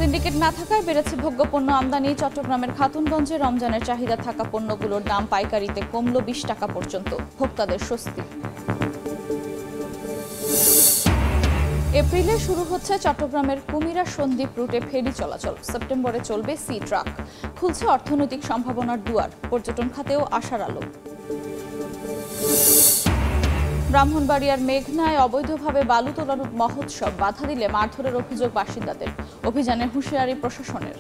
Syndicate না থাকায় বেড়েছে ভোগ্যপণ্য আমদানি। চট্টগ্রামের খাতুনগঞ্জে রমজানের চাহিদা থাকা পণ্যগুলোর দাম পাইকারিতে কমল 20 টাকা পর্যন্ত, ভোক্তাদের স্বস্তি। এপ্রিলে শুরু হচ্ছে চট্টগ্রামের কুমিরা সন্দ্বীপ রুটে ফেরি চলাচল। সেপ্টেম্বরে চলবে সি ট্রাক। খুলছে অর্থনৈতিক সম্ভাবনার দুয়ার, পর্যটন খাতেও আশার আলো। ব্রাহ্মণবাড়িয়ার মেঘনায় অবৈধভাবে বালু তোলার মহোৎসব বাধা দিলে মারধরের অভিযোগ বাসিন্দাদের। অভিযানে হুঁশিয়ারি প্রশাসনের।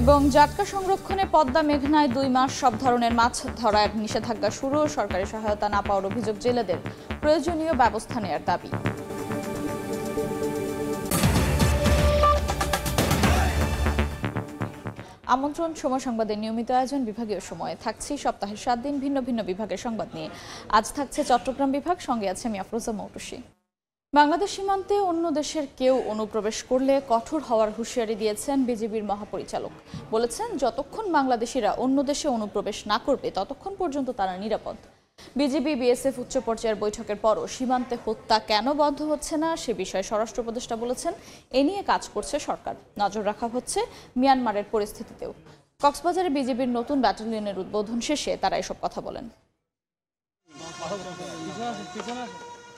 এবং জাটকা সংরক্ষণে পদ্মা মেঘনায় 2 মাস সব ধরনের মাছ ধরার নিষেধাজ্ঞা শুরু। সরকারি সহায়তা না পাওয়ার অভিযোগ জেলেদের, প্রয়োজনীয় ব্যবস্থা নেওয়ার দাবি। আমন্ত্রণ সময় সংবাদের নিয়মিত আয়োজন বিভাগীয় সময়ে থাকছি সপ্তাহের 7 দিন ভিন্ন ভিন্ন বিভাগের সংবাদ নিয়ে। আজ থাকছে চট্টগ্রাম বিভাগ, সঙ্গে আছে আমি আফরোজা মৌটুসী। বাংলাদেশ সীমান্তে অন্য দেশের কেউ অনুপ্রবেশ করলে কঠোর হওয়ার হুঁশিয়ারি দিয়েছেন বিজিবির মহাপরিচালক। বলেছেন, যতক্ষণ বাংলাদেশিরা অন্য দেশে অনুপ্রবেশ না করবে ততক্ষণ পর্যন্ত তারা নিরাপদ। বিজিবি বিএসএফ উচ্চ পর্যায়ের বৈঠকের পরও সীমান্তে হত্যা কেন বন্ধ হচ্ছে না সে বিষয়ে স্বরাষ্ট্র উপদেষ্টা বলেছেন, এ নিয়ে কাজ করছে সরকার। নজর রাখা হচ্ছে মিয়ানমারের পরিস্থিতিতেও। কক্সবাজারে বিজিবির নতুন ব্যাটালিয়নের উদ্বোধন শেষে তারা এসব কথা বলেন।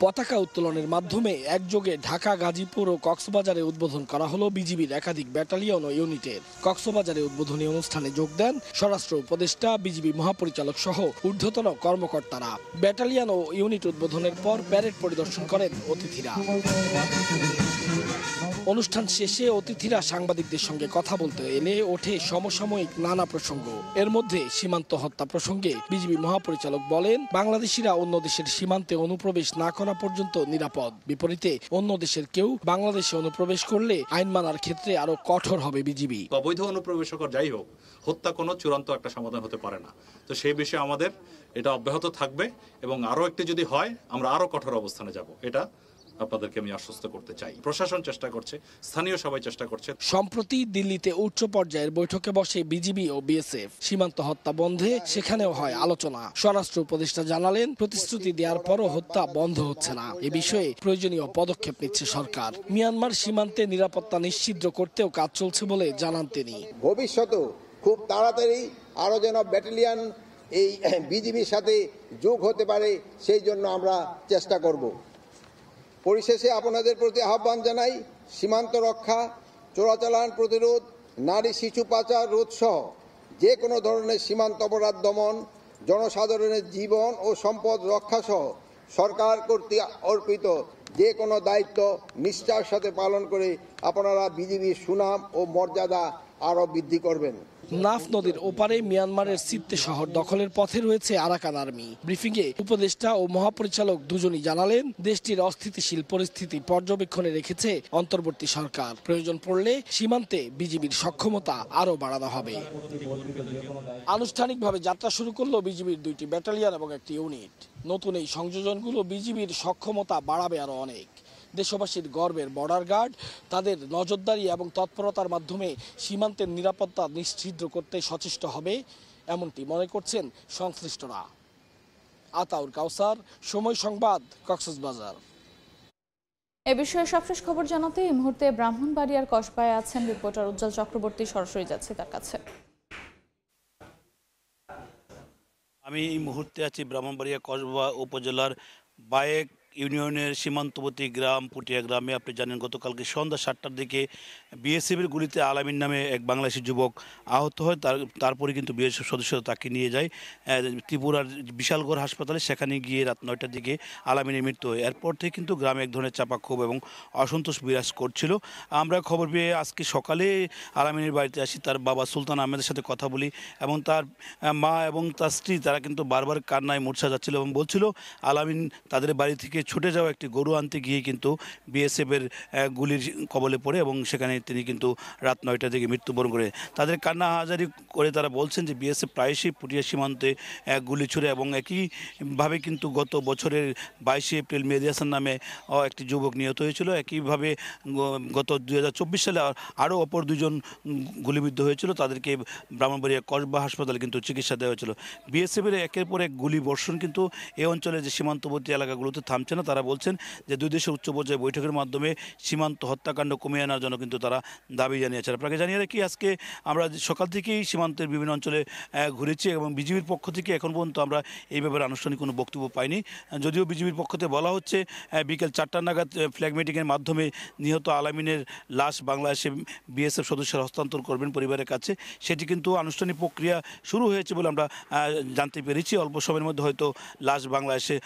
পতাকা উত্তোলনের মাধ্যমে একযোগে ঢাকা, গাজীপুর ও কক্সবাজারে উদ্বোধন করা হলো বিজিবির একাধিক ব্যাটালিয়ন ও ইউনিটের। কক্সবাজারে উদ্বোধনী অনুষ্ঠানে যোগ দেন স্বরাষ্ট্র উপদেষ্টা, বিজিবি মহাপরিচালক সহ ঊর্ধ্বতন কর্মকর্তারা। ব্যাটালিয়ন ও ইউনিট উদ্বোধনের পর প্যারেড পরিদর্শন করেন অতিথিরা। অনুষ্ঠান শেষে অতিথিরা সাংবাদিকদের সঙ্গে কথা বলতে এলে ওঠে সমসাময়িক নানা প্রসঙ্গ। এর মধ্যে সীমান্ত হত্যা প্রসঙ্গে বিজিবি মহাপরিচালক বলেন, বাংলাদেশিরা অন্য দেশের সীমান্তে অনুপ্রবেশ না করা পর্যন্ত নিরাপদ। বিপরীতে অন্য দেশের কেউ বাংলাদেশে অনুপ্রবেশ করলে আইন মানার ক্ষেত্রে আরো কঠোর হবে বিজিবি। অবৈধ অনুপ্রবেশকর যাই হোক, হত্যা কোনো চূড়ান্ত একটা সমাধান হতে পারে না। তো সেই বিষয়ে আমাদের এটা অব্যাহত থাকবে এবং আরো একটি যদি হয় আমরা আরো কঠোর অবস্থানে যাব, এটা আপনাদেরকে আমি আশ্বস্ত করতে চাই। প্রশাসন চেষ্টা করছে, স্থানীয় সবাই চেষ্টা করছে। সম্প্রতি দিল্লিতে উচ্চ পর্যায়ের বৈঠকে বসে বিজিবি ও বিএসএফ। সীমান্ত হত্যা বন্ধে সেখানেও হয় আলোচনা। স্বরাষ্ট্র উপদেষ্টা জানালেন, প্রতিশ্রুতি দেওয়ার পরও হত্যা বন্ধ হচ্ছে না। এ বিষয়ে প্রয়োজনীয় পদক্ষেপ নিচ্ছে সরকার। মিয়ানমার সীমান্তে নিরাপত্তা নিশ্চিত করতেও কাজ চলছে বলে জানান তিনি। ভবিষ্যতেও খুব তাড়াতাড়ি আরো যেন ব্যাটালিয়ন এই বিজিবির সাথে যোগ হতে পারে, সেই জন্য আমরা চেষ্টা করব। পরিশেষে আপনাদের প্রতি আহ্বান জানাই, সীমান্ত রক্ষা, চোরাচালান প্রতিরোধ, নারী শিশু পাচার রোধ সহ যে কোনো ধরনের সীমান্ত অপরাধ দমন, জনসাধারণের জীবন ও সম্পদ রক্ষা সহ সরকার কর্তৃক অর্পিত যে কোনো দায়িত্ব নিষ্ঠার সাথে পালন করে আপনারা বিজিবির সুনাম ও মর্যাদা আরও বৃদ্ধি করবেন। নাফ নদীর ওপারে মিয়ানমারের সিত্তে শহর দখলের পথে রয়েছে আরাকান আর্মি। ব্রিফিংয়ে উপদেষ্টা ও মহাপরিচালক দুজনই জানালেন, দেশটির অস্থিতিশীল পরিস্থিতি পর্যবেক্ষণে রেখেছে অন্তর্বর্তী সরকার। প্রয়োজন পড়লে সীমান্তে বিজিবির সক্ষমতা আরও বাড়ানো হবে। আনুষ্ঠানিকভাবে যাত্রা শুরু করলো বিজিবির 2টি ব্যাটালিয়ন এবং 1টি ইউনিট। নতুন এই সংযোজনগুলো বিজিবির সক্ষমতা বাড়াবে আরও অনেক। দেশবাসীর গর্বের বর্ডার গার্ড তাদের নজরদারি এবং তৎপরতার মাধ্যমে সীমান্তের নিরাপত্তা নিশ্চিত করতে সচেষ্ট হবে, এমনটি মনে করছেন সংশ্লিষ্টরা। আতাউর কাউসার, সময় সংবাদ, কক্সবাজার। এ বিষয়ে সবশেষ খবর জানাতে এই মুহূর্তে ব্রাহ্মণবাড়িয়ার কসবায় আছেন রিপোর্টার উজ্জ্বল চক্রবর্তী। সরাসরি যাচ্ছে তার কাছে। আমি এই মুহূর্তে আছি ব্রাহ্মণবাড়িয়া কসবা উপজেলার বায়েক ইউনিয়নের সীমান্তবর্তী গ্রাম পুটিয়া গ্রামে। আপনি জানেন, গতকালকে সন্ধ্যা 7টার দিকে বিএসএফের গুলিতে আলামিন নামে এক বাংলাদেশি যুবক আহত হয়। তারপরে কিন্তু বিএসএফ সদস্যরা তাকে নিয়ে যায় ত্রিপুরার বিশালগড় হাসপাতালে। সেখানে গিয়ে রাত 9টার দিকে আলামিনের মৃত্যু হয়। এরপর থেকে কিন্তু গ্রামে এক ধরনের চাপা ক্ষোভ এবং অসন্তোষ বিরাজ করছিল। আমরা খবর পেয়ে আজকে সকালে আলামিনের বাড়িতে আসি, তার বাবা সুলতান আহমেদের সাথে কথা বলি এবং তার মা এবং তার স্ত্রী তারা কিন্তু বারবার কান্নায় মূর্ছা যাচ্ছিল এবং বলছিল আলামিন তাদের বাড়ি থেকে ছুটে যাওয়া একটি গরু আনতে গিয়ে কিন্তু বিএসএফের গুলির কবলে পড়ে এবং সেখানে তিনি কিন্তু রাত 9টার দিকে মৃত্যুবরণ করে। তাদের কান্না হাজারি করে তারা বলছেন যে বিএসএফ প্রায়শই পুটিয়া সীমান্তে গুলি ছুড়ে এবং একইভাবে কিন্তু গত বছরের 22শে এপ্রিল মেহেদী হাসান নামে একটি যুবক নিহত হয়েছিল। একইভাবে গত 2024 সালে আরও অপর 2জন গুলিবিদ্ধ হয়েছিল। তাদেরকে ব্রাহ্মণবাড়িয়া কসবা হাসপাতালে কিন্তু চিকিৎসা দেওয়া হয়েছিল। বিএসএফের একের পর এক গুলি বর্ষণ কিন্তু এই অঞ্চলে যে সীমান্তবর্তী এলাকাগুলোতে থামছে হচ্ছে না। তারা বলছেন যে দুই দেশের উচ্চ পর্যায়ে বৈঠকের মাধ্যমে সীমান্ত হত্যাকাণ্ড কমিয়ে আনার জন্য কিন্তু তারা দাবি জানিয়েছেন। আপনাকে জানিয়ে রাখি, আজকে আমরা সকাল থেকেই সীমান্তের বিভিন্ন অঞ্চলে ঘুরেছি এবং বিজিবির পক্ষ থেকে এখন পর্যন্ত আমরা এই ব্যাপারে আনুষ্ঠানিক কোনো বক্তব্য পাইনি। যদিও বিজিবির পক্ষ থেকে বলা হচ্ছে বিকেল 4টা নাগাদ ফ্ল্যাগ মিটিংয়ের মাধ্যমে নিহত আলামিনের লাশ বাংলাদেশে বিএসএফ সদস্যরা হস্তান্তর করবেন পরিবারের কাছে। সেটি কিন্তু আনুষ্ঠানিক প্রক্রিয়া শুরু হয়েছে বলে আমরা জানতে পেরেছি। অল্প সময়ের মধ্যে হয়তো লাশ বাংলাদেশে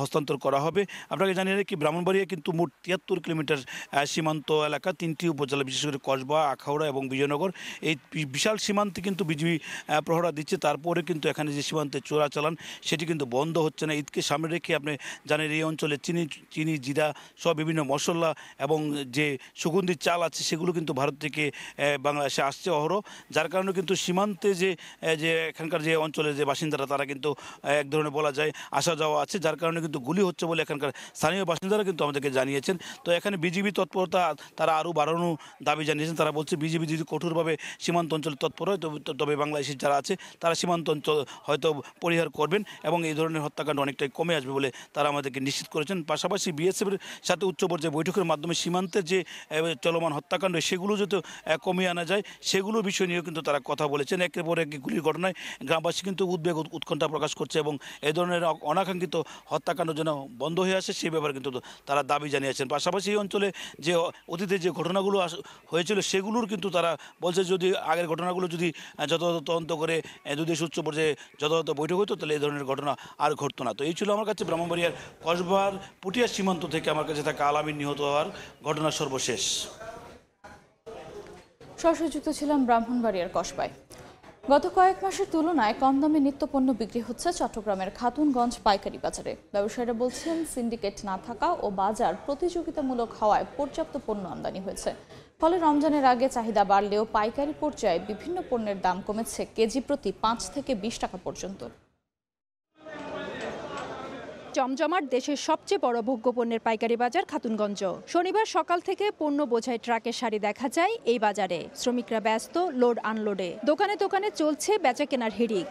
হস্তান্তর করা হবে। আপনাকে জানিয়ে রাখি, ব্রাহ্মণবাড়িয়া কিন্তু মোট 73 কিলোমিটার সীমান্ত এলাকা, 3টি উপজেলা, বিশেষ করে কসবা, আখাউড়া এবং বিজয়নগর। এই বিশাল সীমান্তে কিন্তু বিজিবি প্রহরা দিচ্ছে। তারপরে কিন্তু এখানে যে সীমান্তে চোরাচালান সেটি কিন্তু বন্ধ হচ্ছে না। ঈদকে সামনে রেখে আপনি জানেন এই অঞ্চলে চিনি জিরা সব বিভিন্ন মশলা এবং যে সুগন্ধি চাল আছে সেগুলো কিন্তু ভারত থেকে বাংলাদেশে আসছে অহরহ। যার কারণে কিন্তু সীমান্তে যে এখানকার যে অঞ্চলের যে বাসিন্দারা তারা কিন্তু এক ধরনের বলা যায় আসা যাওয়া আছে, যার কারণে কিন্তু গুলি হচ্ছে বলে এখানকার স্থানীয় বাসিন্দারা কিন্তু আমাদেরকে জানিয়েছেন। তো এখানে বিজিবি তৎপরতা তারা আরও বাড়ানোর দাবি জানিয়েছেন। তারা বলছে বিজিবি যদি কঠোরভাবে সীমান্ত অঞ্চলে তৎপর হয় তবে বাংলাদেশের যারা আছে তারা সীমান্ত অঞ্চল হয়তো পরিহার করবেন এবং এই ধরনের হত্যাকাণ্ড অনেকটাই কমে আসবে বলে তারা আমাদেরকে নিশ্চিত করেছেন। পাশাপাশি বিএসএফের সাথে উচ্চ পর্যায়ে বৈঠকের মাধ্যমে সীমান্তের যে চলমান হত্যাকাণ্ড সেগুলো যাতে কমিয়ে আনা যায় সেগুলো বিষয় নিয়েও কিন্তু তারা কথা বলেছেন। একের পর এক গুলির ঘটনায় গ্রামবাসী কিন্তু উদ্বেগ উৎকণ্ঠা প্রকাশ করছে এবং এই ধরনের অনাকাঙ্ক্ষিত হত্যাকাণ্ড যেন বন্ধ হয়ে আসে সেই ব্যাপারে কিন্তু তারা দাবি জানিয়েছেন। পাশাপাশি এই অঞ্চলে যে অতীতে যে ঘটনাগুলো হয়েছিল সেগুলোর কিন্তু তারা বলছে যদি আগের ঘটনাগুলো যদি যথাযথ তদন্ত করে দুই দেশ উচ্চ পর্যায়ে যথাযথ বৈঠক হতো তাহলে এই ধরনের ঘটনা আর ঘটতো না। তো এই ছিল আমার কাছে ব্রাহ্মণবাড়িয়ার কসবার পুটিয়া সীমান্ত থেকে আমার কাছে থাকা আলামিন নিহত হওয়ার ঘটনা সর্বশেষ। সরাসরি যুক্ত ছিলাম ব্রাহ্মণবাড়িয়ার কসবায়। গত কয়েক মাসের তুলনায় কম দামে নিত্যপণ্য বিক্রি হচ্ছে চট্টগ্রামের খাতুনগঞ্জ পাইকারি বাজারে। ব্যবসায়ীরা বলছেন সিন্ডিকেট না থাকা ও বাজার প্রতিযোগিতামূলক হওয়ায় পর্যাপ্ত পণ্য আমদানি হয়েছে। ফলে রমজানের আগে চাহিদা বাড়লেও পাইকারি পর্যায়ে বিভিন্ন পণ্যের দাম কমেছে কেজি প্রতি 5 থেকে 20 টাকা পর্যন্ত। জমজমাট দেশের সবচেয়ে বড় ভোগ্যপণ্যের পাইকারি বাজার খাতুনগঞ্জ। শনিবার সকাল থেকে পণ্য বোঝাই ট্রাকের সারি দেখা যায় এই বাজারে। শ্রমিকরা ব্যস্ত লোড আনলোডে। দোকানে দোকানে চলছে বেচা কেনার হিড়িক।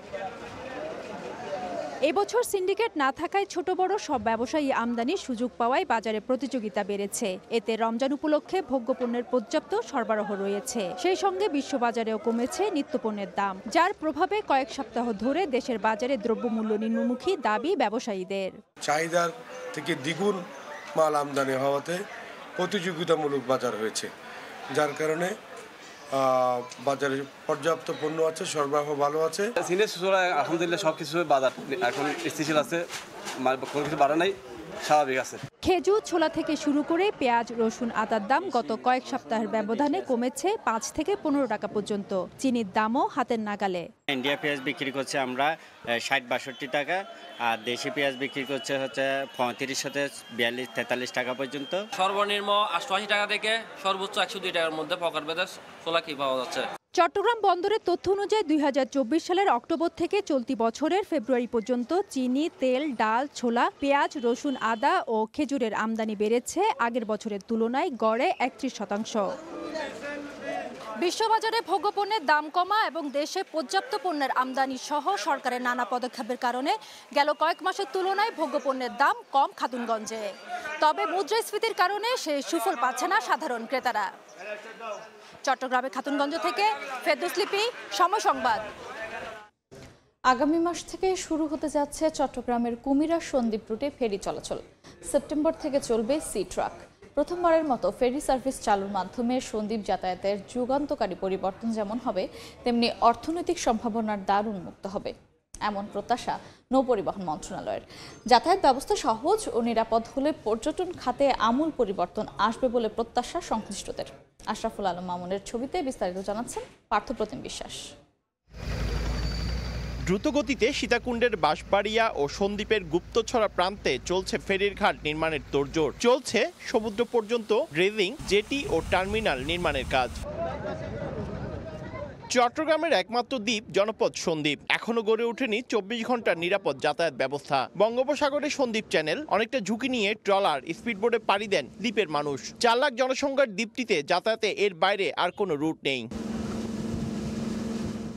এবছর সিন্ডিকেট না থাকায় ছোট বড় সব ব্যবসায়ী আমদানির সুযোগ পাওয়ায় বাজারে প্রতিযোগিতা বেড়েছে। এতে রমজান উপলক্ষে ভোগ্যপণ্যের পর্যাপ্ত সরবরাহ রয়েছে। সেই সঙ্গে বিশ্ববাজারেও কমেছে নিত্যপণ্যের দাম, যার প্রভাবে কয়েক সপ্তাহ ধরে দেশের বাজারে দ্রব্যমূল্য নিম্নমুখী দাবি ব্যবসায়ীদের। চাহিদার থেকে দ্বিগুণ মাল আমদানি হওয়াতে প্রতিযোগিতামূলক বাজার হয়েছে, যার কারণে বাজারে পর্যাপ্ত পণ্য আছে, সরবরাহ ভালো আছে। আলহামদুলিল্লাহ সবকিছু বাজার এখন স্থিতিশীল আছে, কোনো কিছু বাড়া নাই, স্বাভাবিক আছে। খেজুর, ছোলা থেকে শুরু করে পেঁয়াজ, রসুন, আদার দাম গত কয়েক সপ্তাহের ব্যবধানে কমেছে 5 থেকে 15 টাকা পর্যন্ত। চিনির দামও হাতের নাগালে। ইন্ডিয়া পেঁয়াজ বিক্রি করছে আমরা 60-62 টাকা, আর দেশি পেঁয়াজ বিক্রি করছে 35 থেকে 42-43 টাকা পর্যন্ত। সর্বনিম্ন 88 টাকা থেকে সর্বোচ্চ 102 টাকার মধ্যে পকার বেদা ছোলা কি পাওয়া যাচ্ছে। চট্টগ্রাম বন্দরের তথ্য অনুযায়ী 2024 সালের অক্টোবর থেকে চলতি বছরের ফেব্রুয়ারি পর্যন্ত চিনি, তেল, ডাল, ছোলা, পেঁয়াজ, রসুন, আদা ও খেজুরের আমদানি বেড়েছে আগের বছরের তুলনায় গড়ে 31%। বিশ্ববাজারে ভোগ্যপণ্যের দাম কমা এবং দেশে পর্যাপ্ত পণ্যের আমদানি সহ সরকারের নানা পদক্ষেপের কারণে গেল কয়েক মাসের তুলনায় ভোগ্যপণ্যের দাম কম খাতুনগঞ্জে। তবে মুদ্রাস্ফীতির কারণে সে সুফল পাচ্ছে না সাধারণ ক্রেতারা। চট্টগ্রামের খাতুনগঞ্জ থেকে ফেরদৌস লিপি, সময় সংবাদ। আগামী মাস থেকে শুরু হতে যাচ্ছে চট্টগ্রামের কুমিরা সন্দ্বীপ রুটে ফেরি চলাচল। সেপ্টেম্বর থেকে চলবে সি ট্রাক। প্রথমবারের মতো ফেরি সার্ভিস চালুর মাধ্যমে সন্দ্বীপ যাতায়াতের যুগান্তকারী পরিবর্তন যেমন হবে তেমনি অর্থনৈতিক সম্ভাবনার দ্বার উন্মুক্ত হবে, এমন প্রত্যাশা নৌপরিবহন মন্ত্রণালয়ের। যাতায়াত ব্যবস্থা সহজ ও নিরাপদ হলে পর্যটন খাতে আমূল পরিবর্তন আসবে বলে প্রত্যাশা সংশ্লিষ্টদের। আশরাফুল আলম মামুনের ছবিতে বিস্তারিত জানাচ্ছেন পার্থপ্রতিম বিশ্বাস। দ্রুতগতিতে সীতাকুণ্ডের বাঁশবাড়িয়া ও সন্দ্বীপের গুপ্তছড়া প্রান্তে চলছে ফেরির ঘাট নির্মাণের তোড়জোড়। চলছে সমুদ্র পর্যন্ত ড্রেজিং, জেটি ও টার্মিনাল নির্মাণের কাজ। চট্টগ্রামের একমাত্র দ্বীপ জনপদ সন্দ্বীপ, এখনো গড়ে ওঠেনি 24 ঘন্টার নিরাপদ যাতায়াত ব্যবস্থা। বঙ্গোপসাগরে সন্দ্বীপ চ্যানেল, অনেকটা ঝুঁকি নিয়ে ট্রলার, স্পিডবোটে পাড়ি দেন দ্বীপের মানুষ। 4 লাখ জনসংখ্যার দ্বীপটিতে যাতায়াতে এর বাইরে আর কোনো রুট নেই।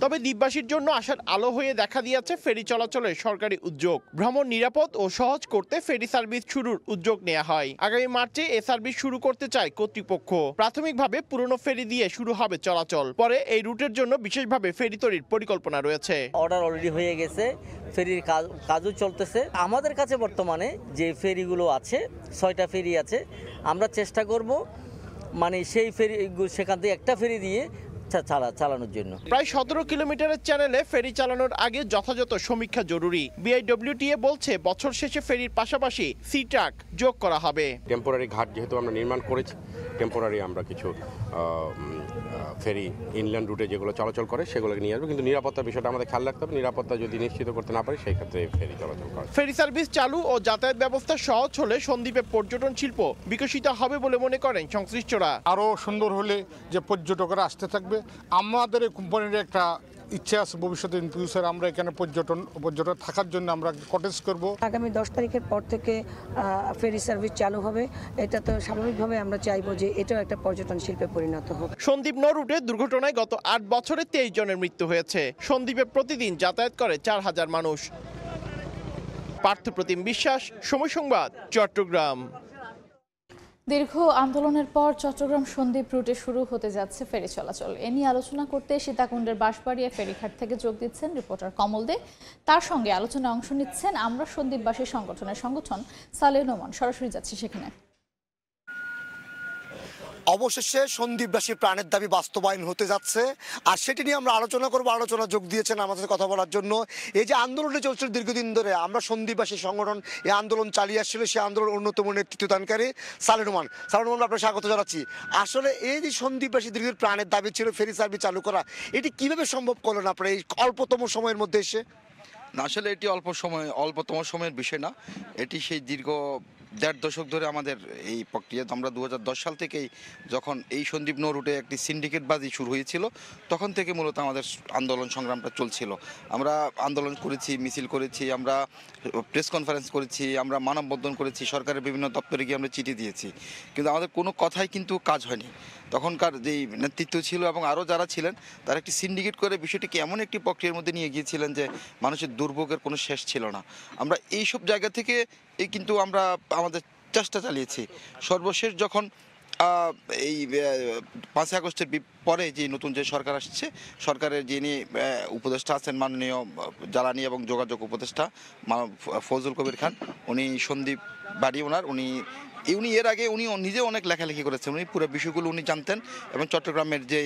তবে দ্বীপবাসীর জন্য আসার আলো হয়ে দেখা দিয়েছে ফেরি চলাচলের সরকারি উদ্যোগ। ভ্রমণ নিরাপদ ও সহজ করতে ফেরি সার্ভিস শুরুর উদ্যোগ নেওয়া হয়। আগামী মার্চে এ সার্ভিস শুরু করতে চায় কর্তৃপক্ষ। প্রাথমিকভাবে পুরনো ফেরি দিয়ে শুরু হবে চলাচল, পরে এই রুটের জন্য বিশেষভাবে ফেরি তৈরির পরিকল্পনা রয়েছে। অর্ডার অলরেডি হয়ে গেছে, ফেরির কাজও চলতেছে। আমাদের কাছে বর্তমানে যে ফেরিগুলো আছে 6টা ফেরি আছে, আমরা চেষ্টা করব মানে সেই ফেরি সেখান থেকে একটা ফেরি দিয়ে চালানোর জন্য। প্রায় 17 কিলোমিটারের চ্যানেলে ফেরি চালানোর আগে যথাযথ সমীক্ষা জরুরি। বিআইডব্লিউটিএ বলছে বছর শেষে ফেরির পাশাপাশি সি ট্রাক যোগ করা হবে। টেম্পোরারি ঘাট যেহেতু আমরা নির্মাণ করেছি, টেম্পোরারি আমরা কিছু ফেরি ইনল্যান্ড রুটে যেগুলো চলাচল করে সেগুলোকে নিয়ে আসবে, কিন্তু নিরাপত্তার বিষয়টা আমাদের খেয়াল রাখতে হবে। নিরাপত্তা যদি নিশ্চিত করতে না পারি সেই ক্ষেত্রে ফেরি চলাচল করে। ফেরি সার্ভিস চালু ও যাতায়াত ব্যবস্থা সহজ হলে সন্দ্বীপে পর্যটন শিল্প বিকশিত হবে বলে মনে করেন সংশ্লিষ্টরা। আরও সুন্দর হলে যে পর্যটকরা আসতে থাকবে। আমাদের এই কোম্পানির একটা ইচ্ছা আছে ভবিষ্যতে ইন ফিউচার আমরা এখানে পর্যটন থাকার জন্য আমরা কটেজ করব। আগামী 10 তারিখের পর থেকে ফেরি সার্ভিস চালু হবে। এটা তো স্বাভাবিকভাবে আমরা চাইবো যে এটাও একটা পর্যটন শিল্পে পরিণত হোক। সন্দ্বীপ নৌ রুটে দুর্ঘটনায় গত 8 বছরে 23 জনের মৃত্যু হয়েছে। সন্দ্বীপে প্রতিদিন যাতায়াত করে 4000 মানুষ। পার্থপ্রতিম বিশ্বাস, সময় সংবাদ, চট্টগ্রাম। দীর্ঘ আন্দোলনের পর চট্টগ্রাম সন্দ্বীপ রুটে শুরু হতে যাচ্ছে ফেরি চলাচল। এ নিয়ে আলোচনা করতে সীতাকুণ্ডের বাঁশবাড়িয়া ফেরিঘাট থেকে যোগ দিচ্ছেন রিপোর্টার কমল দে। তার সঙ্গে আলোচনায় অংশ নিচ্ছেন আমরা সন্দ্বীপবাসী সংগঠনের সংগঠন সালেহ নোমান। সরাসরি যাচ্ছি সেখানে। অবশেষে সন্দ্বীপবাসীর প্রাণের দাবি বাস্তবায়ন হতে যাচ্ছে, আর সেটি নিয়ে আমরা আলোচনা করব। আলোচনা যোগ দিয়েছেন আমাদের কথা বলার জন্য। এই যে আন্দোলনটি চলছে দীর্ঘদিন ধরে, আমরা সন্দ্বীপবাসী সংগঠন এই আন্দোলন চালিয়ে আসছিল, সেই আন্দোলন অন্যতম নেতৃত্বদানকারী সালেহ নোমান। সালেহ নোমান, আপনাকে স্বাগত জানাচ্ছি। আসলে এই যে সন্দ্বীপবাসী দীর্ঘদিন প্রাণের দাবি ছিল ফেরি সার্ভিস চালু করা, এটি কিভাবে সম্ভব করলেন আপনারা এই অল্পতম সময়ের মধ্যে এসে? না, আসলে এটি অল্পতম সময়ের বিষয় না। এটি সেই দীর্ঘ 1.5 দশক ধরে আমাদের এই প্রক্রিয়া। আমরা 2010 সাল থেকেই যখন এই সন্দ্বীপ নৌ রুটে একটি সিন্ডিকেটবাজি শুরু হয়েছিল, তখন থেকে মূলত আমাদের আন্দোলন সংগ্রামটা চলছিল। আমরা আন্দোলন করেছি, মিছিল করেছি, আমরা প্রেস কনফারেন্স করেছি, আমরা মানববন্ধন করেছি, সরকারের বিভিন্ন দপ্তরে গিয়ে আমরা চিঠি দিয়েছি, কিন্তু আমাদের কোনো কথাই কিন্তু কাজ হয়নি। তখনকার যেই নেতৃত্ব ছিল এবং আরও যারা ছিলেন, তারা একটি সিন্ডিকেট করে বিষয়টিকে এমন একটি প্রক্রিয়ার মধ্যে নিয়ে গিয়েছিলেন যে মানুষের দুর্ভোগের কোনো শেষ ছিল না। আমরা এই সব জায়গা থেকে কিন্তু আমরা আমাদের চেষ্টা চালিয়েছি। সর্বশেষ যখন এই 5 আগস্টের পরে যে নতুন যে সরকার আসছে, সরকারের যিনি উপদেষ্টা আছেন মাননীয় জ্বালানি এবং যোগাযোগ উপদেষ্টা ফজল কবির খান, উনি সন্দ্বীপ বাড়ি ওনার, উনি এর আগে উনি নিজে অনেক লেখালেখি করেছেন, উনি পুরো বিষয়গুলো উনি জানতেন, এবং চট্টগ্রামের যে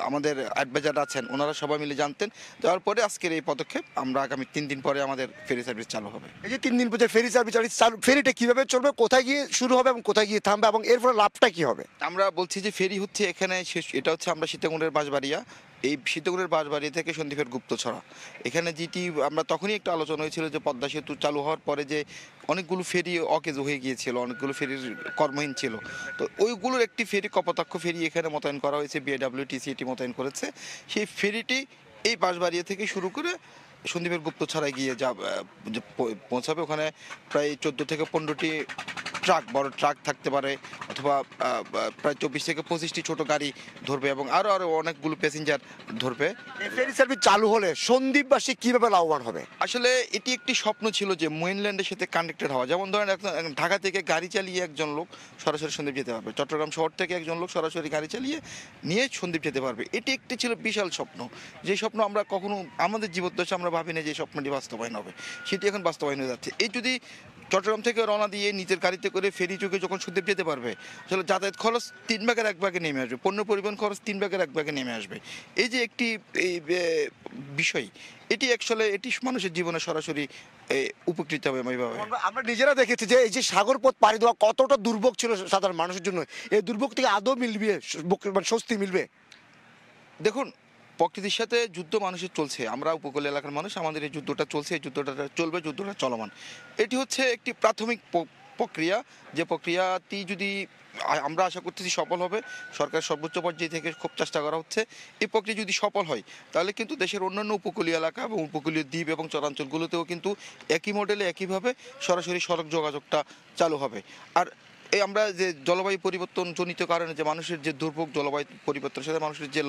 আমাদের অ্যাডভাইজার আছেন ওনারা সবাই মিলে জানতেন। যাওয়ার পরে আজকের এই পদক্ষেপ। আমরা আগামী 3 দিন পরে আমাদের ফেরি সার্ভিস চালু হবে। এই যে 3 দিন পরে ফেরি সার্ভিস ফেরিটা কিভাবে চলবে, কোথায় গিয়ে শুরু হবে এবং কোথায় গিয়ে থামবে, এবং এর ফলে লাভটা কি হবে? আমরা বলছি যে ফেরি হচ্ছে এখানে শেষ, এটা হচ্ছে আমরা সীতাকুণ্ডের বাঁশবাড়িয়া, এই সীতাকুণ্ডের বাঁশবাড়িয়া থেকে সন্দ্বীপের গুপ্তছড়া। এখানে যেটি আমরা তখনই একটা আলোচনা হয়েছিল যে পদ্মা সেতু চালু হওয়ার পরে যে অনেকগুলো ফেরি অকেজ হয়ে গিয়েছিল, অনেকগুলো ফেরির কর্মহীন ছিল, তো ওইগুলোর একটি ফেরি, কপোতাক্ষ ফেরি এখানে মোতায়েন করা হয়েছে, বিআইডব্লিউটিসি এটি মোতায়েন করেছে। সেই ফেরিটি এই বাঁশবাড়িয়া থেকে শুরু করে সন্দ্বীপের গুপ্তছড়ায় গিয়ে পৌঁছাবে। ওখানে প্রায় 14 থেকে 15টি ট্রাক, বড় ট্রাক থাকতে পারে, অথবা প্রায় 24 থেকে 25টি ছোট গাড়ি ধরবে, এবং আরও অনেকগুলো প্যাসেঞ্জার ধরবে। ফেরি সার্ভিস চালু হলে সন্দ্বীপবাসী কিভাবে লাভবান হবে? আসলে এটি একটি স্বপ্ন ছিল যে মেইনল্যান্ডের সাথে কানেক্টেড হওয়া। যেমন ধরেন ঢাকা থেকে গাড়ি চালিয়ে একজন লোক সরাসরি সন্দ্বীপ যেতে পারবে, চট্টগ্রাম শহর থেকে একজন লোক সরাসরি গাড়ি চালিয়ে নিয়ে সন্দ্বীপ যেতে পারবে। এটি একটি ছিল বিশাল স্বপ্ন, যে স্বপ্ন আমরা কখনো আমাদের জীবদ্দশা আমরা ভাবি না যে স্বপ্নটি বাস্তবায়ন হবে, সেটি এখন বাস্তবায়ন হয়ে যাচ্ছে। এই যদি চট্টগ্রাম থেকে রওনা দিয়ে নিজের গাড়িতে করে ফেরি চোখে যখন সন্দ্বীপ যেতে পারবে, আসলে যাতায়াত খরচ 3 ভাগের 1 ভাগে নেমে আসবে, পণ্য পরিবহন খরচ 3 ভাগের 1 ভাগে নেমে আসবে। এই যে একটি বিষয়, এটি অ্যাকচুয়ালি এটি মানুষের জীবনে সরাসরি উপকৃত হবে। আমরা নিজেরা দেখেছি যে এই যে সাগর পথ পাড়ি দেওয়া কতটা দুর্ভোগ ছিল সাধারণ মানুষের জন্য, এই দুর্ভোগ থেকে আদৌ মিলবে, স্বস্তি মিলবে? দেখুন, প্রকৃতির সাথে যুদ্ধ মানুষের চলছে, আমরা উপকূল এলাকার মানুষ, আমাদের এই যুদ্ধটা চলছে, এই যুদ্ধটা চলবে, যুদ্ধটা চলমান। এটি হচ্ছে একটি প্রাথমিক প্রক্রিয়া, যে প্রক্রিয়াটি যদি আমরা আশা করতেছি সফল হবে। সরকার সর্বোচ্চ পর্যায়ে থেকে খুব চেষ্টা করা হচ্ছে। এই প্রক্রিয়া যদি সফল হয়, তাহলে কিন্তু দেশের অন্যান্য উপকূলীয় এলাকা এবং উপকূলীয় দ্বীপ এবং চরাঞ্চলগুলোতেও কিন্তু একই মডেলে একইভাবে সরাসরি সড়ক যোগাযোগটা চালু হবে। আর এই আমরা যে জলবায়ু পরিবর্তন জনিত কারণে যে মানুষের যে দুর্ভোগ, জলবায়ু পরিবর্তনের সাথে মানুষের যে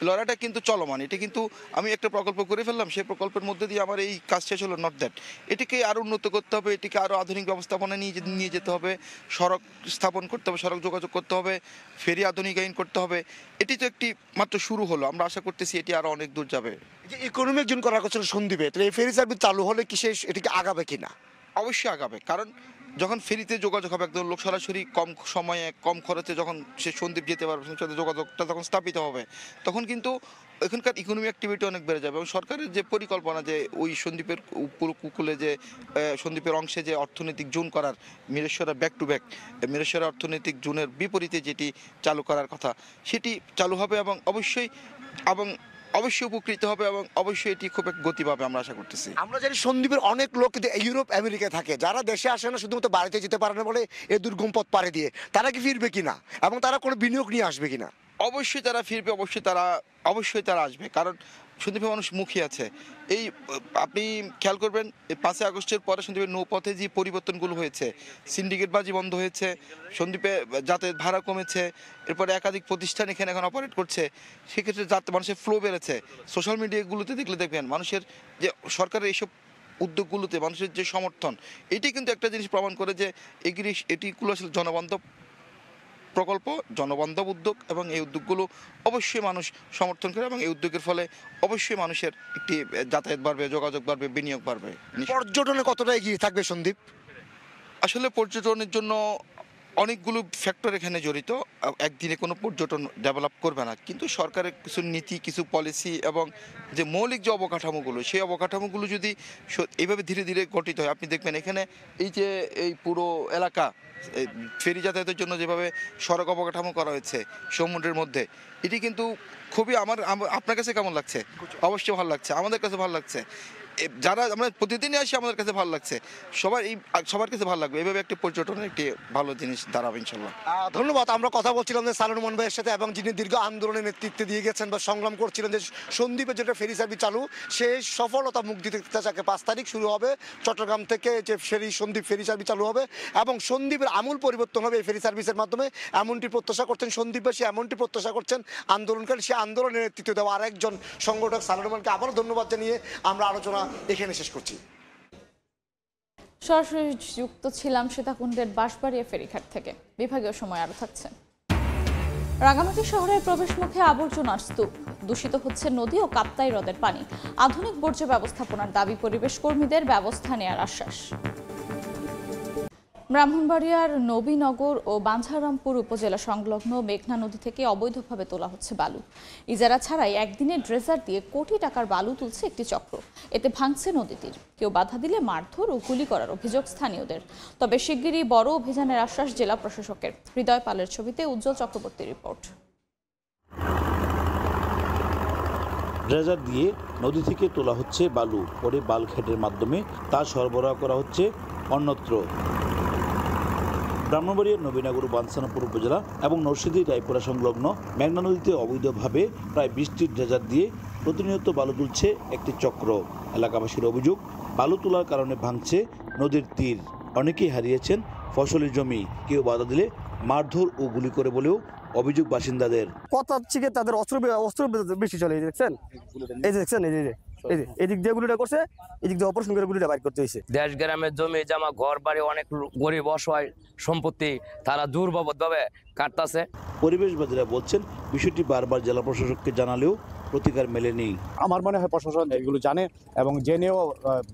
লড়াইটা কিন্তু চলমান। এটা কিন্তু আমি একটা প্রকল্প করে ফেললাম, সেই প্রকল্পের মধ্যে দিয়ে আমার এই কাজ শেষ হলো নট দ্যাট। এটিকে আরও উন্নত করতে হবে, এটিকে আরও আধুনিক ব্যবস্থাপনা নিয়ে যেতে হবে, সড়ক স্থাপন করতে হবে, সড়ক যোগাযোগ করতে হবে, ফেরি আধুনিকায়ন করতে হবে। এটি তো একটি মাত্র শুরু হলো, আমরা আশা করতেছি এটি আরও অনেক দূর যাবে। যে ইকোনমিক জোন করার কথা সন্দ্বীপে, তো এই ফেরি সার্ভিস চালু হলে কি এটিকে আগাবে কিনা? অবশ্যই আগাবে, কারণ যখন ফেরিতে যোগাযোগ হবে, একদম লোক সরাসরি কম সময়ে কম খরচে যখন সে সন্দ্বীপ যেতে পারবে, সাথে যোগাযোগটা যখন স্থাপিত হবে, তখন কিন্তু এখানকার ইকোনমি অ্যাক্টিভিটি অনেক বেড়ে যাবে। এবং সরকারের যে পরিকল্পনা যে ওই সন্দ্বীপের উপকূলে যে সন্দ্বীপের অংশে যে অর্থনৈতিক জোন করার, Mirsharai back to back Mirsharai অর্থনৈতিক জোনের বিপরীতে যেটি চালু করার কথা, সেটি চালু হবে এবং অবশ্যই উপকৃত হবে এবং অবশ্যই এটি খুব এক গতি পাবে আমরা আশা করতেছি। আমরা জানি সন্দ্বীপের অনেক লোক কিন্তু ইউরোপ আমেরিকায় থাকে, যারা দেশে আসে না শুধুমাত্র বাড়িতে যেতে পারে না বলে এই দুর্গম পথ পাড়ি দিয়ে, তারা কি ফিরবে কিনা এবং তারা কোনো বিনিয়োগ নিয়ে আসবে কিনা? অবশ্যই তারা ফিরবে, অবশ্যই তারা আসবে, কারণ সন্দ্বীপে মানুষ মুখী আছে। এই আপনি খেয়াল করবেন, 5 আগস্টের পরে সন্দ্বীপের নৌপথে যে পরিবর্তনগুলো হয়েছে, সিন্ডিকেটবাজি বন্ধ হয়েছে, সন্দ্বীপে যাতায়াত ভাড়া কমেছে, এরপরে একাধিক প্রতিষ্ঠান এখানে এখন অপারেট করছে, সেক্ষেত্রে মানুষের ফ্লো বেড়েছে। সোশ্যাল মিডিয়াগুলোতে দেখলে দেখবেন মানুষের যে সরকারের এইসব উদ্যোগগুলোতে মানুষের যে সমর্থন, এটি কিন্তু একটা জিনিস প্রমাণ করে যে এটিগুলো আসলে জনবান্ধব প্রকল্প, জনবান্ধব উদ্যোগ, এবং এই উদ্যোগগুলো অবশ্যই মানুষ সমর্থন করে এবং এই উদ্যোগের ফলে অবশ্যই মানুষের একটি যাতায়াত বাড়বে, যোগাযোগ বাড়বে, বিনিয়োগ বাড়বে। পর্যটনে কতটা এগিয়ে থাকবে সন্দ্বীপ? আসলে পর্যটনের জন্য অনেকগুলো ফ্যাক্টর এখানে জড়িত। একদিনে কোনো পর্যটন ডেভেলপ করবে না, কিন্তু সরকারের কিছু নীতি, কিছু পলিসি এবং যে মৌলিক যে অবকাঠামোগুলো, সেই অবকাঠামোগুলো যদি এইভাবে ধীরে ধীরে গঠিত হয়, আপনি দেখবেন এখানে এই পুরো এলাকা ফেরি যাতায়াতের জন্য যেভাবে সড়ক অবকাঠামো করা হয়েছে সমুদ্রের মধ্যে, এটি কিন্তু খুবই আপনার কাছে কেমন লাগছে? অবশ্যই ভালো লাগছে, আমাদের কাছে ভালো লাগছে, যারা আমরা প্রতিদিনই আসি আমাদের কাছে ভালো লাগছে, সবার কাছে ভালো লাগবে। এভাবে একটি পর্যটনের একটি ভালো জিনিস দাঁড়াবে ইনশাল্লাহ। ধন্যবাদ। আমরা কথা বলছিলাম যে সালমান মান ভাইয়ের সাথে, এবং যিনি দীর্ঘ আন্দোলনের নেতৃত্ব দিয়ে গেছেন বা সংগ্রাম করছিলেন যে সন্দ্বীপে যেটা ফেরি সার্ভিস চালু, সেই সফলতা মুখ দিতে চাকে 5 তারিখ শুরু হবে চট্টগ্রাম থেকে যে সন্দ্বীপ ফেরি সার্ভিস চালু হবে এবং সন্দ্বীপের আমূল পরিবর্তন হবে এই ফেরি সার্ভিসের মাধ্যমে। এমনটি প্রত্যাশা করছেন সন্দ্বীপবাসী, এমনটি প্রত্যাশা করছেন আন্দোলনকারী। সেই আন্দোলনের নেতৃত্ব দেওয়া আরেকজন সংগঠক সালমান মানকে আবারও ধন্যবাদ জানিয়ে আমরা আলোচনা এখানে শেষ করছি। সরাসরি যুক্ত ছিলাম সীতাকুণ্ডের বাঁশবাড়িয়া ফেরিঘাট থেকে। বিভাগীয় সময় আরো থাকছে। রাঙামাটি শহরের প্রবেশমুখে আবর্জনার স্তূপ, দূষিত হচ্ছে নদী ও কাপ্তাই হ্রদের পানি। আধুনিক বর্জ্য ব্যবস্থাপনার দাবি পরিবেশ কর্মীদের, ব্যবস্থা নেওয়ার আশ্বাস। ব্রাহ্মণবাড়িয়ার নবীনগর ও বাঞ্ছারামপুর উপজেলা সংলগ্ন মেঘনা নদী থেকে অবৈধভাবে তোলা হচ্ছে বালু। ইজারা ছাড়াই একদিনে ড্রেজার দিয়ে কোটি টাকার বালু তুলছে একটি চক্র। এতে ভাঙছে নদী তীর। কেউ বাধা দিলে মারধর ও গুলি করার অভিযোগ স্থানীয়দের। তবে শিগগিরই বড় অভিযানের আশ্বাস জেলা প্রশাসকের। হৃদয় পালের ছবিতে উজ্জ্বল চক্রবর্তী রিপোর্ট। ড্রেজার দিয়ে নদী থেকে তোলা হচ্ছে বালু, পরে বালঘাটের মাধ্যমে তা সরবরাহ করা হচ্ছে অন্যত্র। ব্রাহ্মণবাড়িয়ার নবীনগর বাঞ্ছারামপুর উপজেলা এবং নরসিংদী রায়পুরা সংলগ্ন মেঘনা নদীতে অবৈধভাবে প্রায় 20টি ড্রেজার দিয়ে প্রতিনিয়ত বালু তুলছে একটি চক্র। এলাকাবাসীর অভিযোগ, বালু তোলার কারণে ভাঙছে নদীর তীর। অনেকেই হারিয়েছেন ফসলের জমি। কেউ বাধা দিলে মারধর ও গুলি করে বলেও অভিযোগ বাসিন্দাদের। কথা থেকে তাদের অস্ত্র বেশি চলে, দেখছেন, এই দেখছেন, এদিক দিয়ে গুলিটা করছে, এদিক দিয়ে অপারেশন করে গুলিটা বাইর করতে হয়েছে। দেশ গ্রামের জমি জামা, ঘর বাড়ি, অনেক গরিব অসহায় সম্পত্তি তারা দুর্ভাবে কাটতেছে। পরিবেশবাদীরা বলছেন, বিষয়টি বারবার জেলা প্রশাসককে জানালেও প্রতিকার মেলেনি। আমার মনে হয় প্রশাসন এগুলো জানে এবং জেনেও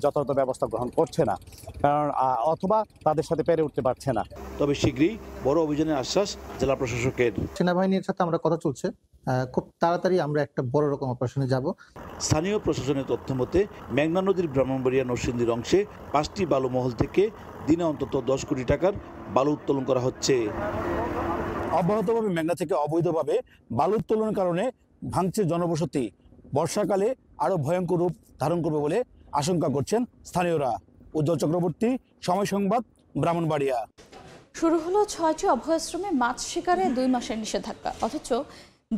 যথাযথ ব্যবস্থা গ্রহণ করছে না, কারণ অথবা তাদের সাথে পেরে উঠতে পারছে না। তবে শীঘ্রই বড় অভিযানের আশ্বাস জেলা প্রশাসকের। সেনাবাহিনীর সাথে আমরা কথা চলছে, খুব তাড়াতাড়ি আমরা একটা বড় রকম অপারেশনে যাব। স্থানীয় প্রশাসনের তথ্য মতে মেঘনা নদীর ব্রাহ্মণবাড়িয়া নরসিংদীর অংশে 5টি বালু মহল থেকে দিনে অন্তত 10 কোটি টাকার বালু উত্তোলন করা হচ্ছে। অব্যাহতভাবে মেঘনা থেকে অবৈধভাবে বালু উত্তোলনের কারণে ভাঙছে জনবসতি। বর্ষাকালে আরো ভয়ঙ্কর রূপ ধারণ করবে বলে আশঙ্কা করছেন স্থানীয়রা। উজ্জ্বল চক্রবর্তী, সময় সংবাদ, ব্রাহ্মণবাড়িয়া। শুরু হলো 6টি অভয়াশ্রমে মাছ শিকারে 2 মাসের নিষেধাজ্ঞা। অথচ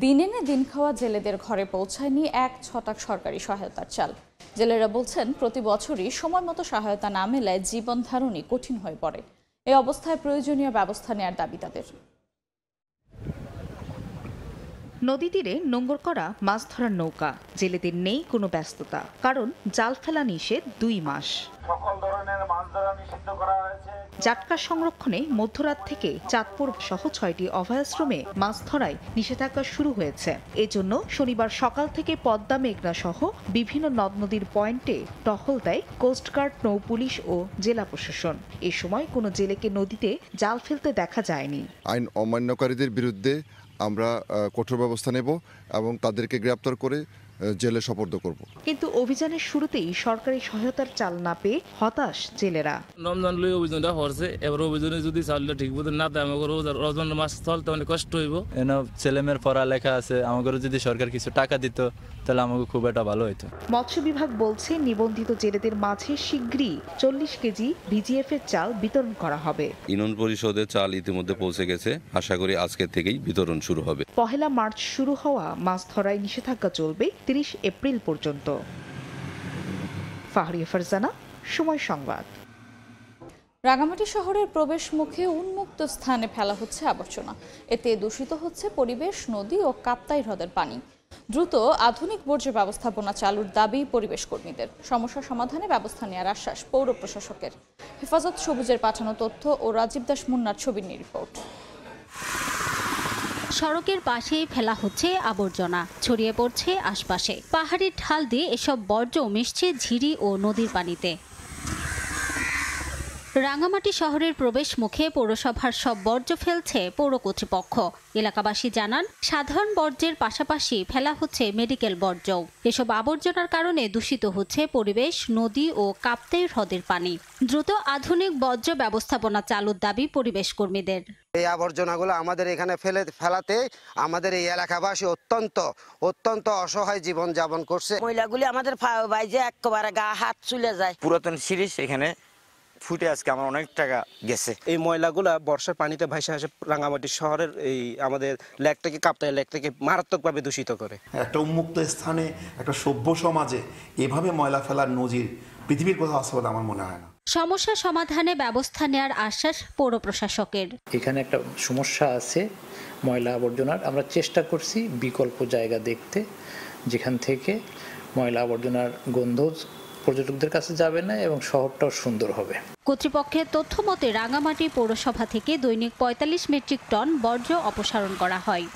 দিন এনে দিন খাওয়া জেলেদের ঘরে পৌঁছায়নি 1 ছটাক সরকারি সহায়তার চাল। জেলেরা বলছেন, প্রতি বছরই সময় মতো সহায়তা না মেলায় জীবন ধারণই কঠিন হয়ে পড়ে। এই অবস্থায় প্রয়োজনীয় ব্যবস্থা নেওয়ার দাবি তাদের। নদী তীরে নোঙর করা মাছ ধরার নৌকা, জেলেদের নেই কোনো ব্যস্ততা, কারণ জাল ফেলা নিষেধ 2 মাস। জাটকা সংরক্ষণে মধ্যরাত থেকে চাঁদপুর সহ 6টি অভয়াশ্রমে মাছ ধরায় নিষেধাজ্ঞা শুরু হয়েছে। এজন্য শনিবার সকাল থেকে পদ্মা, মেঘনা সহ বিভিন্ন নদ নদীর পয়েন্টে টহল দেয় কোস্টগার্ড, নৌপুলিশ ও জেলা প্রশাসন। এ সময় কোনো জেলেকে নদীতে জাল ফেলতে দেখা যায়নি। আইন অমান্যকারীদের বিরুদ্ধে আমরা কঠোর ব্যবস্থা নেব এবং তাদেরকে গ্রেপ্তার করে জেলে সোপর্দ করব। কিন্তু অভিযানের শুরুতেই সরকারি সহায়তার চাল না পেয়ে হতাশ জেলেরা। রমজান লই অভিযানটা হচ্ছে, এবার অভিযানে যদি চালটা ঠিক মতো না দেয় আমাকে রমজান মাস চলতে অনেক কষ্ট হইব। ছেলেমেয়ের পড়ালেখা আছে, আমাকে যদি সরকার কিছু টাকা দিত তাহলে আমাকে খুব একটা ভালো হইতো। মৎস্য বিভাগ বলছে নিবন্ধিত জেলেদের মাঝে শীঘ্রই 40 কেজি ভিজিএফ এর চাল বিতরণ করা হবে। ইউনিয়ন পরিষদের চাল ইতিমধ্যে পৌঁছে গেছে, আশা করি আজকে থেকেই বিতরণ শুরু হবে। 1 মার্চ শুরু হওয়া মাছ ধরায় নিষেধাজ্ঞা চলবে 30 এপ্রিল পর্যন্ত। ফাহরিয়া ফারজানা, সময় সংবাদ। রাঙামাটি শহরের প্রবেশ মুখে উন্মুক্ত স্থানে ফেলা হচ্ছে আবর্জনা। এতে দূষিত হচ্ছে পরিবেশ, নদী ও কাপ্তাই হ্রদের পানি। দ্রুত আধুনিক বর্জ্য ব্যবস্থাপনা চালুর দাবি পরিবেশ কর্মীদের। সমস্যা সমাধানে ব্যবস্থা নেওয়ার আশ্বাস পৌর প্রশাসকের। হেফাজত সবুজের পাঠানো তথ্য ও রাজীব দাস মুন্নার ছবির রিপোর্ট। সড়কের পাশেই ফেলা হচ্ছে আবর্জনা, ছড়িয়ে পড়ছে আশপাশে। পাহাড়ি ঢাল দিয়ে এসব বর্জ্য মিশছে ঝিরি ও নদীর পানিতে। রাঙামাটি শহরের প্রবেশ মুখে পৌরসভার সব বর্জ্য ফেলছে পৌর কর্তৃপক্ষ। এলাকাবাসী জানান, সাধারণ বর্জ্যের পাশাপাশি ফেলা হচ্ছে মেডিকেল বর্জ্যও। এসব আবর্জনার কারণে দূষিত হচ্ছে পরিবেশ, নদী ও কাপ্তাই হ্রদের পানি। দ্রুত আধুনিক বর্জ্য ব্যবস্থাপনা চালুর দাবি পরিবেশ কর্মীদের। এই আবর্জনাগুলো আমাদের এখানে ফেলাতে আমাদের এই এলাকাবাসী অত্যন্ত অসহায় জীবন যাপন করছে। ময়লাগুলি আমাদের বাইজে একেবারে গা হাত চলে যায়। পুরাতন সিরিজ এখানে ফুটে আজকে আমার অনেক টাকা গেছে। এই ময়লাগুলা বর্ষার পানিতে ভাসে আসে রাঙামাটি শহরের এই আমাদের লেকটাকে, কাপ্তাই লেকটাকে মারাত্মকভাবে দূষিত করে। একটা উন্মুক্ত স্থানে, একটা সভ্য সমাজে এভাবে ময়লা ফেলার নজির পৃথিবীর কোথাও আছে বলে আমার মনে হয় না। সমস্যা সমাধানে ব্যবস্থা নেওয়ার আশ্বাস পৌর প্রশাসকের। এখানে একটা সমস্যা আছে ময়লা আবর্জনার। আমরা চেষ্টা করছি বিকল্প জায়গা দেখতে, যেখান থেকে ময়লা আবর্জনার গন্ধ পর্যটকদের কাছে যাবে না এবং শহরটাও সুন্দর হবে। কর্তৃপক্ষের তথ্য মতে রাঙামাটি পৌরসভা থেকে দৈনিক 45 মেট্রিক টন বর্জ্য অপসারণ করা হয়।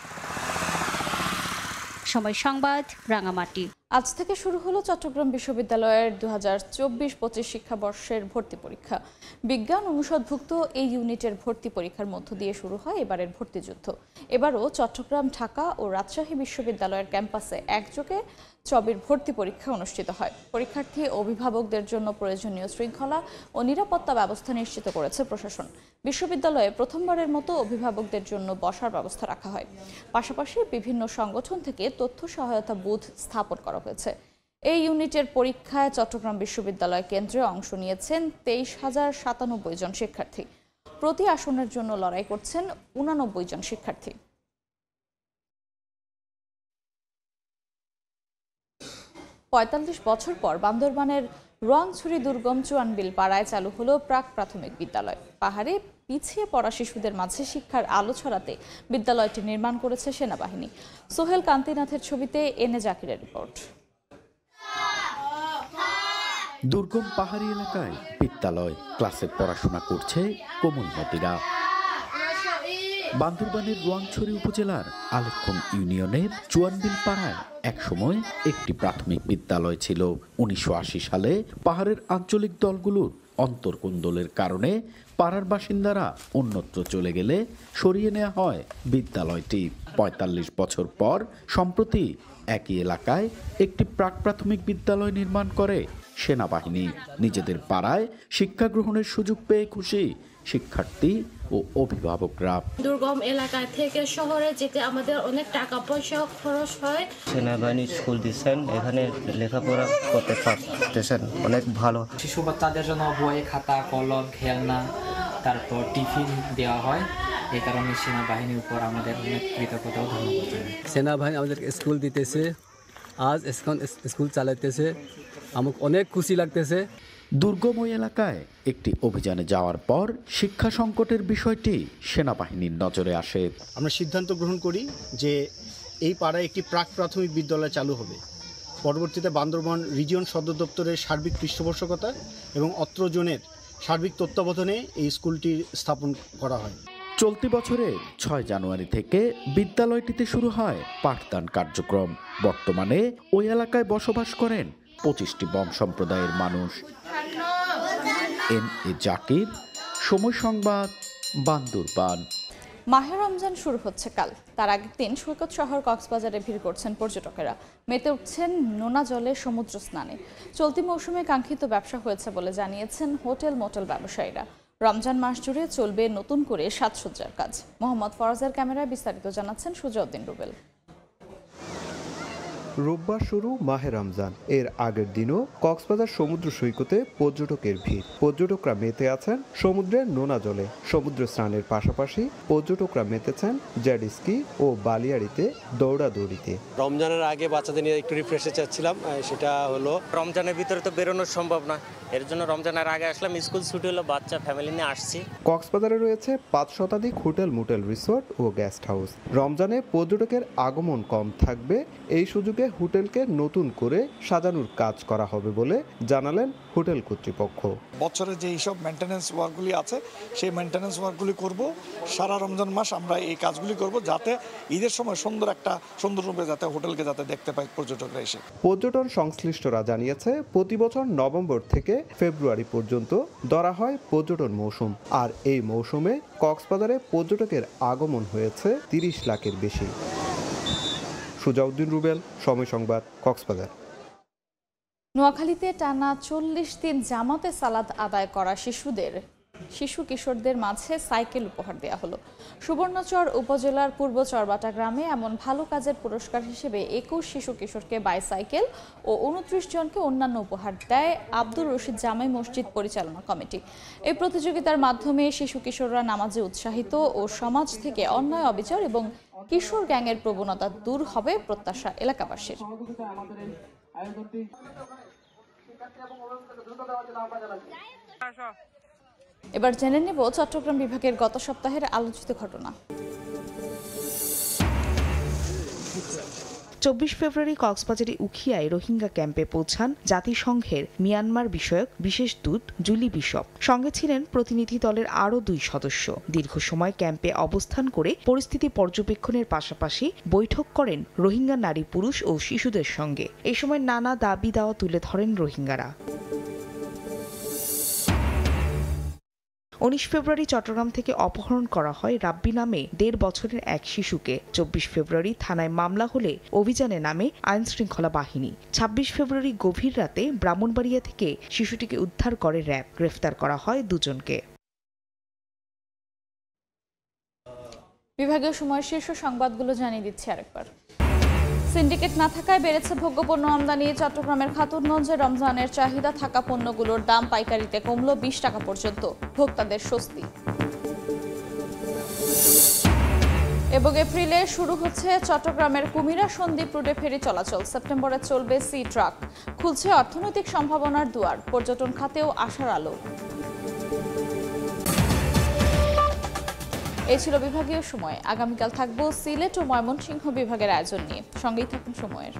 সময় সংবাদ, রাঙামাটি। আজ থেকে শুরু হলো চট্টগ্রাম বিশ্ববিদ্যালয়ের 2024-25 শিক্ষাবর্ষের ভর্তি পরীক্ষা। বিজ্ঞান অনুষদভুক্ত এই ইউনিটের ভর্তি পরীক্ষার মধ্য দিয়ে শুরু হয় এবারের ভর্তিযুদ্ধ। এবারও চট্টগ্রাম, ঢাকা ও রাজশাহী বিশ্ববিদ্যালয়ের ক্যাম্পাসে একযোগে চবির ভর্তি পরীক্ষা অনুষ্ঠিত হয়। পরীক্ষার্থী ও অভিভাবকদের জন্য প্রয়োজনীয় শৃঙ্খলা ও নিরাপত্তা ব্যবস্থা নিশ্চিত করেছে প্রশাসন। বিশ্ববিদ্যালয়ে প্রথমবারের মতো অভিভাবকদের জন্য বসার ব্যবস্থা রাখা হয়। পাশাপাশি বিভিন্ন সংগঠন থেকে তথ্য সহায়তা বুথ স্থাপন করা হয়েছে। এই ইউনিটের পরীক্ষায় চট্টগ্রাম বিশ্ববিদ্যালয় কেন্দ্রে অংশ নিয়েছেন 23,097 জন শিক্ষার্থী। প্রতি আসনের জন্য লড়াই করছেন 89 জন শিক্ষার্থী। পঁয়তাল্লিশ বছর পর বান্দরবানের রোয়াংছড়ি দুর্গম চুয়ানবিল পাড়ায় চালু হলো প্রাক প্রাথমিক বিদ্যালয়। পাহাড়ে পিছিয়ে পড়া শিশুদের মাঝে শিক্ষার আলো ছড়াতে বিদ্যালয়টি নির্মাণ করেছে সেনাবাহিনী। সোহেল কান্তিনাথের ছবিতে এনে জাকিরের রিপোর্ট। দুর্গম পাহাড়ি এলাকায় বিদ্যালয়, ক্লাসে পড়াশোনা করছে কোমলমতিরা। বান্দরবানের রোয়াংছড়ি উপজেলার আলেক্ষণ ইউনিয়নের চুয়ানবিল পাড়ায় একসময় একটি প্রাথমিক বিদ্যালয় ছিল। 1980 সালে পাহাড়ের আঞ্চলিক দলগুলোর অন্তর্কোন্দলের কারণে পাড়ার বাসিন্দারা অন্যত্র চলে গেলে সরিয়ে নেওয়া হয় বিদ্যালয়টি। 45 বছর পর সম্প্রতি একই এলাকায় একটি প্রাক প্রাথমিক বিদ্যালয় নির্মাণ করে সেনাবাহিনী। নিজেদের পাড়ায় শিক্ষা গ্রহণের সুযোগ পেয়ে খুশি শিক্ষার্থী ও অভিভাবকরা। দুর্গম এলাকা থেকে শহরে যেতে আমাদের অনেক টাকা পয়সা খরচ হয়। সেনাবাহিনী স্কুল দিচ্ছেন, এখানে লেখাপড়া করতে পারতেছেন, অনেক ভালো। শিশু বাচ্চাদের জন্য বই, খাতা, কলম, খেলনা, তারপর টিফিন দেওয়া হয়। এই কারণে সেনাবাহিনীর উপর আমাদের অনেক কৃতজ্ঞতা ও ধন্যবাদ। সেনাবাহিনী আমাদের স্কুল দিতেছে, আজ স্কুল চালাইতেছে, আমাকে অনেক খুশি লাগতেছে। দুর্গম ওই এলাকায় একটি অভিযানে যাওয়ার পর শিক্ষা সংকটের বিষয়টি সেনাবাহিনীর নজরে আসে। আমরা সিদ্ধান্ত গ্রহণ করি যে এই পাড়ায় একটি প্রাক প্রাথমিক বিদ্যালয় চালু হবে। পরবর্তীতে বান্দরবান রিজিয়ন সদর দপ্তরের সার্বিক পৃষ্ঠপোষকতা এবং অত্র জোনের সার্বিক তত্ত্বাবধানে এই স্কুলটি স্থাপন করা হয়। চলতি বছরের 6 জানুয়ারি থেকে বিদ্যালয়টিতে শুরু হয় পাঠদান কার্যক্রম। বর্তমানে ওই এলাকায় বসবাস করেন 25টি বম সম্প্রদায়ের মানুষ। এম এ জাকির, সময় সংবাদ, বান্দরবান। মাহে রমজান শুরু হচ্ছে কাল। তার আগের দিন সৈকত শহর কক্সবাজারে ভিড় করছেন পর্যটকেরা। মেতে উঠছেন নোনা জলে সমুদ্র স্নানে। চলতি মৌসুমে কাঙ্ক্ষিত ব্যবসা হয়েছে বলে জানিয়েছেন হোটেল মোটেল ব্যবসায়ীরা। রমজান মাস জুড়ে চলবে নতুন করে সাজসজ্জার কাজ। মোহাম্মদ ফরাজের ক্যামেরায় বিস্তারিত জানাচ্ছেন সুজাউদ্দিন রুবেল। রোববার শুরু মাহে রমজান। এর আগের দিনও কক্সবাজার সমুদ্র সৈকতে পর্যটকের ভিড়। পর্যটকরা মেতে আছেন সমুদ্রের নোনা জলে। সমুদ্র স্নানের পাশাপাশি পর্যটকরা মেতেছেন জেট স্কি ও বালিয়াড়িতে দৌড়াদৌড়িতে। রমজানের আগে বাচ্চাদের নিয়ে একটু রিফ্রেশে চাচ্ছিলাম, সেটা হলো রমজানের ভিতরে তো বেরোনো সম্ভব না, এর জন্য রমজানের আগে আসলাম। স্কুল ছুটি হলো, বাচ্চা ফ্যামিলি নিয়ে আসছি। কক্সবাজারে রয়েছে 5 শতাধিক হোটেল মোটেল রিসোর্ট ও গেস্ট হাউস। রমজানে পর্যটকের আগমন কম থাকবে, এই সুযোগে হোটেলকে নতুন করে সাজানোর কাজ করা হবে বলে জানালেন হোটেল কর্তৃপক্ষ। বছরে যে এইসব মেইনটেনেন্স ওয়ার্কগুলি আছে সেই মেইনটেনেন্স ওয়ার্কগুলি করব। সারা রমজান মাস আমরা এই কাজগুলি করব, যাতে ঈদের সময় সুন্দর রূপে যাতে হোটেলকে যাতে দেখতে পায় পর্যটকরা এসে। পর্যটন সংশ্লিষ্টরা জানিয়েছে প্রতি বছর নভেম্বর থেকে ফেব্রুয়ারি পর্যন্ত ধরা হয় পর্যটন মৌসুম। আর এই মৌসুমে কক্সবাজারে পর্যটকের আগমন হয়েছে 30 লাখের বেশি। সুজাউদ্দিন রুবেল, সময় সংবাদ, কক্সবাজার। নোয়াখালীতে টানা 40 দিন জামাতে সালাত আদায় করা শিশু কিশোরদের মাঝে সাইকেল উপহার দেওয়া হলো। সুবর্ণচর উপজেলার পূর্ব চরবাটা গ্রামে এমন ভালো কাজের পুরস্কার হিসেবে 21 শিশু কিশোরকে বাইসাইকেল ও 29 জনকে অন্যান্য উপহার দেয় আব্দুর রশিদ জামাই মসজিদ পরিচালনা কমিটি। এই প্রতিযোগিতার মাধ্যমে শিশু কিশোররা নামাজে উৎসাহিত ও সমাজ থেকে অন্যায় অবিচার এবং কিশোর গ্যাংয়ের প্রবণতা দূর হবে প্রত্যাশা এলাকাবাসীর। এবার জেনে নেব চট্টগ্রাম বিভাগের গত সপ্তাহের আলোচিত ঘটনা। 24 ফেব্রুয়ারি কক্সবাজারের উখিয়ায় রোহিঙ্গা ক্যাম্পে পৌঁছান জাতিসংঘের মিয়ানমার বিষয়ক বিশেষ দূত জুলি বিশপ। সঙ্গে ছিলেন প্রতিনিধি দলের আরও 2 সদস্য। দীর্ঘ সময় ক্যাম্পে অবস্থান করে পরিস্থিতি পর্যবেক্ষণের পাশাপাশি বৈঠক করেন রোহিঙ্গা নারী, পুরুষ ও শিশুদের সঙ্গে। এই সময় নানা দাবি দাওয়া তুলে ধরেন রোহিঙ্গারা। 19 ফেব্রুয়ারি চট্টগ্রাম থেকে অপহরণ করা হয় রাব্বি নামে 1.5 বছরের এক শিশুকে। 24 ফেব্রুয়ারি থানায় মামলা হলে অভিযানে নামে আইনশৃঙ্খলা বাহিনী। 26 ফেব্রুয়ারি গভীর রাতে ব্রাহ্মণবাড়িয়া থেকে শিশুটিকে উদ্ধার করে র্যাব। গ্রেফতার করা হয় 2 জনকে। বিভাগীয় সময়ের শীর্ষ সংবাদগুলো জানিয়ে দিচ্ছি আরেকবার। সিন্ডিকেট না থাকায় বেড়েছে ভোগ্যপণ্য আমদানি। চট্টগ্রামের খাতুনগঞ্জে রমজানের চাহিদা থাকা পণ্যগুলোর দাম পাইকারিতে কমল 20 টাকা পর্যন্ত। ভোক্তাদের স্বস্তি। এবং এপ্রিলে শুরু হচ্ছে চট্টগ্রামের কুমিরা সন্দ্বীপ রুটে ফেরি চলাচল। সেপ্টেম্বরে চলবে সি ট্রাক। খুলছে অর্থনৈতিক সম্ভাবনার দুয়ার। পর্যটন খাতেও আশার আলো। এই ছিল বিভাগীয় সময়। আগামীকাল থাকবো সিলেট ও ময়মনসিংহ বিভাগের আয়োজন নিয়ে। সঙ্গেই থাকুন সময়ের।